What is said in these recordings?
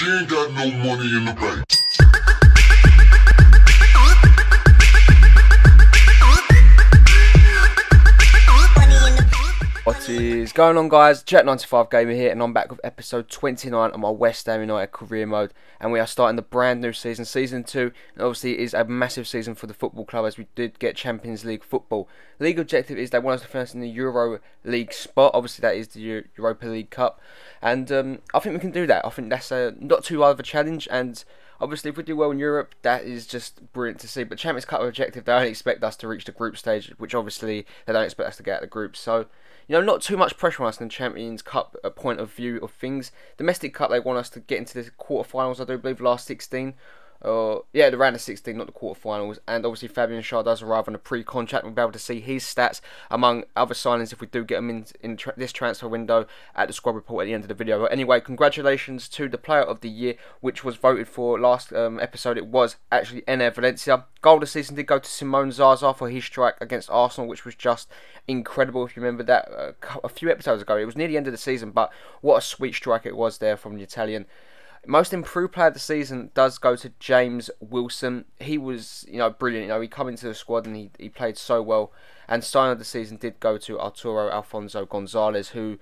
She ain't got no money in the bank. What is going on, guys? Jet95 Gamer here, and I'm back with episode 29 of my West Ham United career mode, and we are starting the brand new season, season 2, and obviously it is a massive season for the football club as we did get Champions League football. League objective is they want us to finish in the Euro League spot. Obviously that is the Europa League Cup, and I think we can do that. I think that's not too hard of a challenge, and obviously if we do well in Europe, that is just brilliant to see. But Champions Cup objective, they only expect us to reach the group stage, which obviously they don't expect us to get out of the group, so you know, not too much pressure on us in the Champions Cup point of view of things. Domestic Cup, they want us to get into the quarterfinals, I do believe, last 16. Yeah, the round of 16, not the quarterfinals. And obviously Fabian Schär does arrive on a pre-contract. We'll be able to see his stats among other signings if we do get him in this transfer window at the squad report at the end of the video. But anyway, congratulations to the Player of the Year, which was voted for last episode. It was actually Enner Valencia. Goal of the season did go to Simone Zaza for his strike against Arsenal, which was just incredible. If you remember that a few episodes ago, it was near the end of the season, but what a sweet strike it was there from the Italian. Most improved player of the season does go to James Wilson. He was, brilliant. He come into the squad and he played so well. And sign of the season did go to Arturo Alfonso Gonzalez, who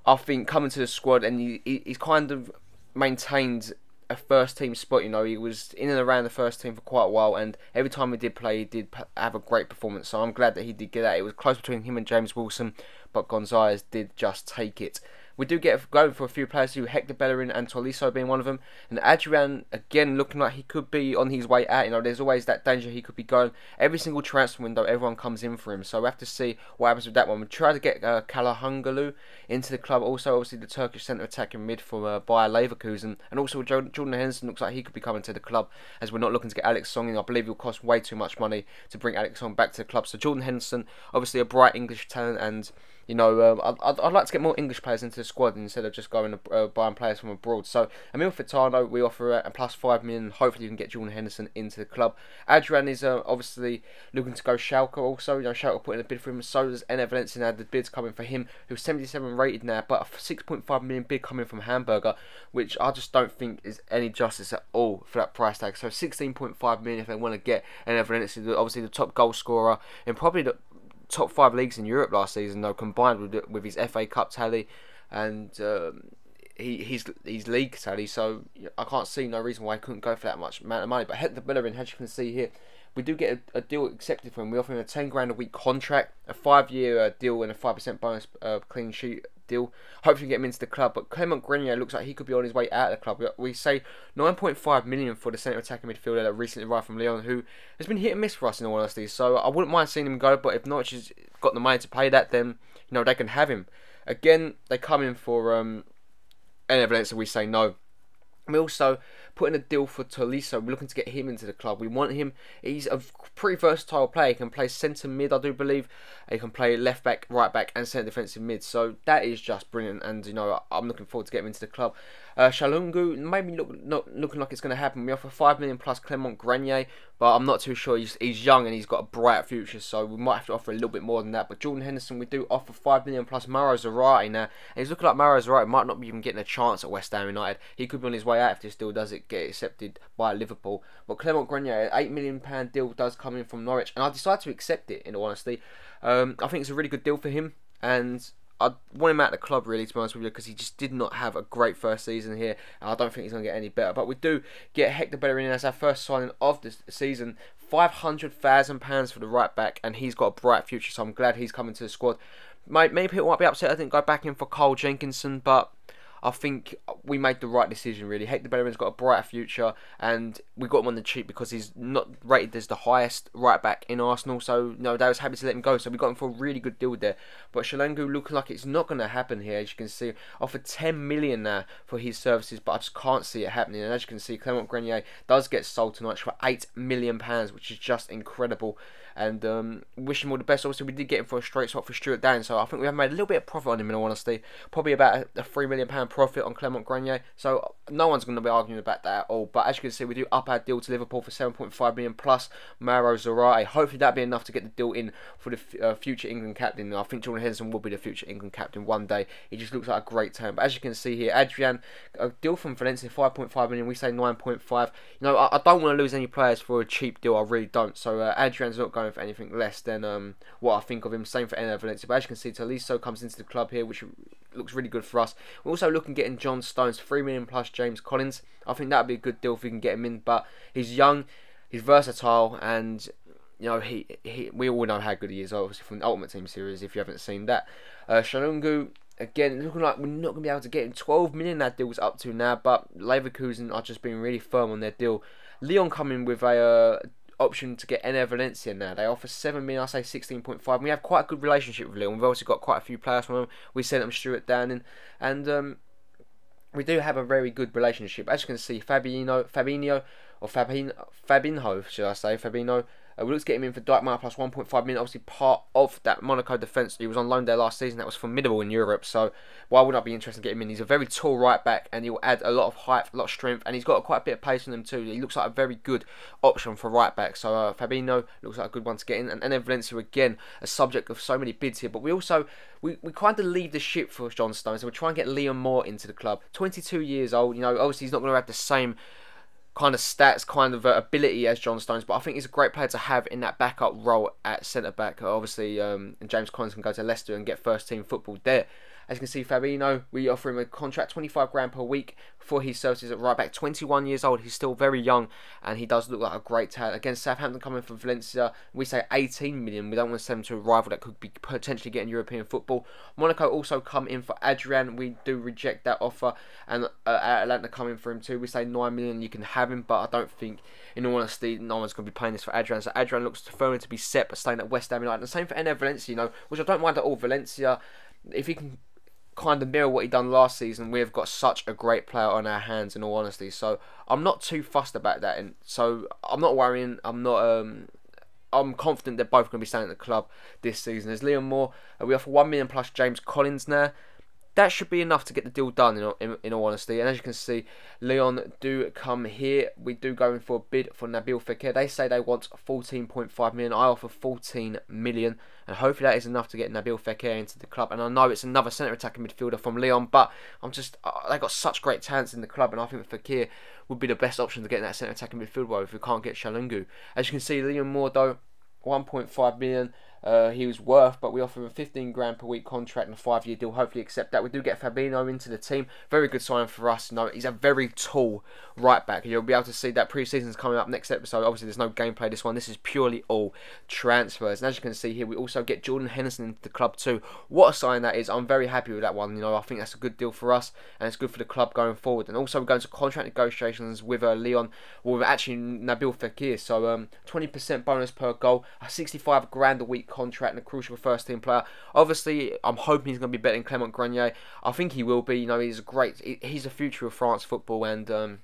I think coming to the squad and he's kind of maintained a first team spot. He was in and around the first team for quite a while, and every time he did play, he did have a great performance. So I'm glad that he did get that. It was close between him and James Wilson, but Gonzalez did just take it. We do get going for a few players who Hector Bellerin and Tolisso being one of them, and Adrian again looking like he could be on his way out. There's always that danger he could be going. Every single transfer window, everyone comes in for him, so we have to see what happens with that one. We try to get Kalahungalu into the club. Also, obviously the Turkish centre attacking mid from Bayer Leverkusen, and also Jordan Henderson looks like he could be coming to the club, as we're not looking to get Alex Song in. I believe it will cost way too much money to bring Alex Song back to the club. So Jordan Henderson, obviously a bright English talent, and I'd like to get more English players into the squad instead of just going buying players from abroad. So Emil Fitano, we offer a plus 5 million. Hopefully you can get Jordan Henderson into the club. Adrian is obviously looking to go Schalke also. Schalke put in a bid for him. So does Enner Valencia. Now the bids coming for him, who's 77 rated now, but a 6.5 million bid coming from Hamburger, which I just don't think is any justice at all for that price tag. So 16.5 million if they want to get Enner Valencia, obviously the top goal scorer in probably the top 5 leagues in Europe last season, though, combined with his FA Cup tally and his league tally. So I can't see no reason why he couldn't go for that much amount of money. But Hector Bellerin, as you can see here, we do get a deal accepted for him. We offer him a 10 grand a week contract, a 5-year deal, and a 5% bonus clean sheet deal. Hopefully get him into the club. But Clement Grenier looks like he could be on his way out of the club. We say 9.5 million for the centre attacking midfielder that recently arrived from Lyon, who has been hit and miss for us in all honesty. So I wouldn't mind seeing him go, but if Norwich has got the money to pay that, then they can have him. Again, they come in for any evidence, and we say no. We also put in a deal for Tolisso. We're looking to get him into the club. We want him. He's a pretty versatile player. He can play centre mid, I do believe. He can play left back, right back, and centre defensive mid. So that is just brilliant. And I'm looking forward to getting him into the club. Shalungu maybe not looking like it's going to happen. We offer 5 million plus Clement Grenier, but I'm not too sure. He's young and he's got a bright future, so we might have to offer a little bit more than that. But Jordan Henderson, we do offer 5 million plus Mauro Zarate now, and he's looking like Mauro Zarate might not be even getting a chance at West Ham United. He could be on his way out if this deal doesn't get accepted by Liverpool. But Clement Grenier, an £8 million deal does come in from Norwich, and I decided to accept it, in all honesty. I think it's a really good deal for him, and I want him out of the club, really, to be honest with you, because he just did not have a great first season here, and I don't think he's going to get any better. But we do get Hector Bellerin as our first signing of the season. £500,000 for the right back, and he's got a bright future, so I'm glad he's coming to the squad. Maybe people might be upset I didn't go back in for Cole Jenkinson, but I think we made the right decision, really. Hector Bellerin's got a brighter future, and we got him on the cheap because he's not rated as the highest right back in Arsenal. So, they was happy to let him go. So we got him for a really good deal there. But Shalangu looking like it's not going to happen here. As you can see, offered 10 million now for his services, but I just can't see it happening. And as you can see, Clement Grenier does get sold tonight for £8 million, which is just incredible. And wish him all the best. Obviously, we did get him for a straight swap for Stuart Down, so I think we have made a little bit of profit on him, in all honesty. Probably about a £3 million profit on Clement Grenier. So no one's going to be arguing about that at all. But as you can see, we do up our deal to Liverpool for 7.5 million plus Mauro Zarate. Hopefully that'll be enough to get the deal in for the future England captain. I think Jordan Henderson will be the future England captain one day. He just looks like a great talent. But as you can see here, Adrian, a deal from Valencia, 5.5 million. We say 9.5. You know, I don't want to lose any players for a cheap deal. I really don't. So Adrian's not going for anything less than what I think of him. Same for Valencia. But as you can see, Tolisso comes into the club here, which looks really good for us. We're also looking at getting John Stones, 3 million plus James Collins. I think that'd be a good deal if we can get him in. But he's young, he's versatile, and you know we all know how good he is, obviously from the Ultimate Team series. If you haven't seen that, Shalungu, again, looking like we're not going to be able to get him. 12 million that deal's up to now, but Leverkusen are just being really firm on their deal. Leon coming with a option to get Valencia now. They offer 7 million, I say 16.5. We have quite a good relationship with Leon. We've also got quite a few players from them. We sent them Stuart Downing, and we do have a very good relationship. As you can see, Fabinho, should I say, Fabinho. We looked to get him in for Dijkmaat plus 1.5 million. Obviously, part of that Monaco defence. He was on loan there last season. That was formidable in Europe. So, why would I be interested in getting him in? He's a very tall right back, and he'll add a lot of height, a lot of strength, and he's got quite a bit of pace on him too. He looks like a very good option for right back. So, Fabinho looks like a good one to get in. And Valencia, again, a subject of so many bids here. But we also, we kind of leave the ship for John Stones, and we try and get Liam Moore into the club. 22 years old. You know, obviously he's not going to have the same kind of stats, kind of ability as John Stones, but I think he's a great player to have in that backup role at centre back. Obviously, and James Collins can go to Leicester and get first team football there. As you can see, Fabinho, we offer him a contract, 25 grand per week for his services at right back. 21 years old, he's still very young, and he does look like a great talent. Again, Southampton coming from Valencia, we say 18 million. We don't want to send him to a rival that could be potentially getting European football. Monaco also come in for Adrian. We do reject that offer, and Atlanta coming for him too. We say 9 million. You can have him, but I don't think, in all honesty, no one's going to be paying this for Adrian. So Adrian looks firmly to be set, but staying at West Ham United. And the same for Valencia, you know, which I don't mind at all. Valencia, if he can kind of mirror what he done last season, we've got such a great player on our hands, in all honesty. So I'm not too fussed about that, and so I'm not worrying. I'm confident they're both going to be staying at the club this season. There's Liam Moore. We offer 1 million plus James Collins now. That should be enough to get the deal done, in all honesty. And as you can see, Leon do come here. We do go in for a bid for Nabil Fekir. They say they want 14.5 million. I offer 14 million. And hopefully that is enough to get Nabil Fekir into the club. And I know it's another centre attacking midfielder from Leon, but they've got such great talents in the club. And I think Fekir would be the best option to get in that centre attacking midfield if we can't get Shalungu. As you can see, Liam Moore, though, 1.5 million. He was worth, but we offer him a 15 grand per week contract and a 5-year deal. Hopefully accept that. We do get Fabinho into the team. Very good sign for us. You know, he's a very tall right back. You'll be able to see that pre-season's coming up next episode. Obviously, there's no gameplay this one. This is purely all transfers. And as you can see here, we also get Jordan Henderson into the club too. What a sign that is. I'm very happy with that one. You know, I think that's a good deal for us, and it's good for the club going forward. And also, we're going to contract negotiations with Leon, well, with actually Nabil Fekir. So, 20% bonus per goal, a 65 grand a week contract, and a crucial first team player. Obviously, I'm hoping he's going to be better than Clement Grenier. I think he will be. You know, he's the future of France football, and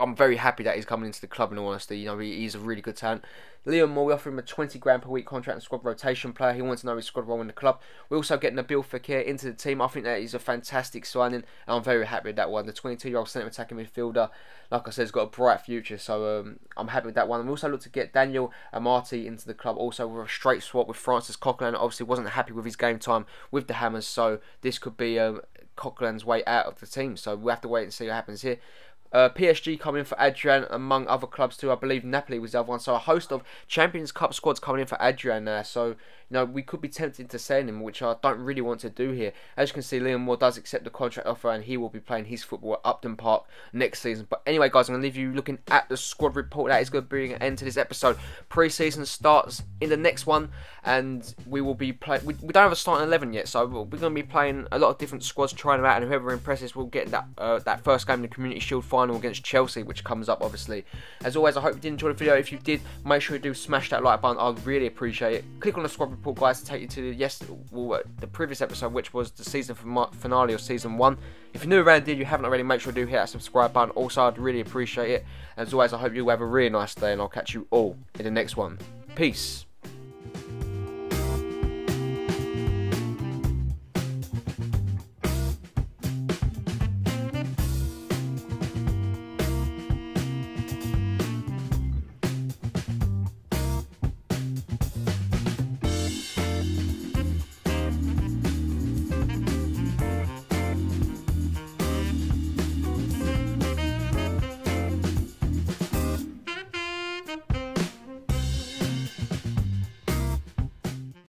I'm very happy that he's coming into the club, in all honesty. You know, he's a really good talent. Liam Moore, we offer him a 20 grand per week contract and squad rotation player. He wants to know his squad role in the club. We also get Nabil Fekir into the team. I think that is a fantastic signing, and I'm very happy with that one. The 22-year-old centre attacking midfielder, like I said, has got a bright future, so I'm happy with that one. And we also look to get Daniel Amati into the club, also with a straight swap with Francis Coquelin. Obviously, wasn't happy with his game time with the Hammers, so this could be Coquelin's way out of the team. So we'll have to wait and see what happens here. PSG coming in for Adrian, among other clubs too. I believe Napoli was the other one. So a host of Champions Cup squads coming in for Adrian now. So, you know, we could be tempted to sell him, which I don't really want to do here. As you can see, Liam Moore does accept the contract offer, and he will be playing his football at Upton Park next season. But anyway, guys, I'm going to leave you looking at the squad report. That is going to bring an end to this episode. Pre-season starts in the next one, and we will be playing. We don't have a starting 11 yet, so we're going to be playing a lot of different squads, trying them out, and whoever impresses will get that first game in the Community Shield final against Chelsea, which comes up, obviously. As always, I hope you did enjoy the video. If you did, make sure you do smash that like button. I'd really appreciate it. Click on the squad report, guys, to take you to the previous episode, which was the season finale of season 1. If you're new around here, you haven't already, make sure you do hit that subscribe button. Also, I'd really appreciate it. As always, I hope you have a really nice day, and I'll catch you all in the next one. Peace.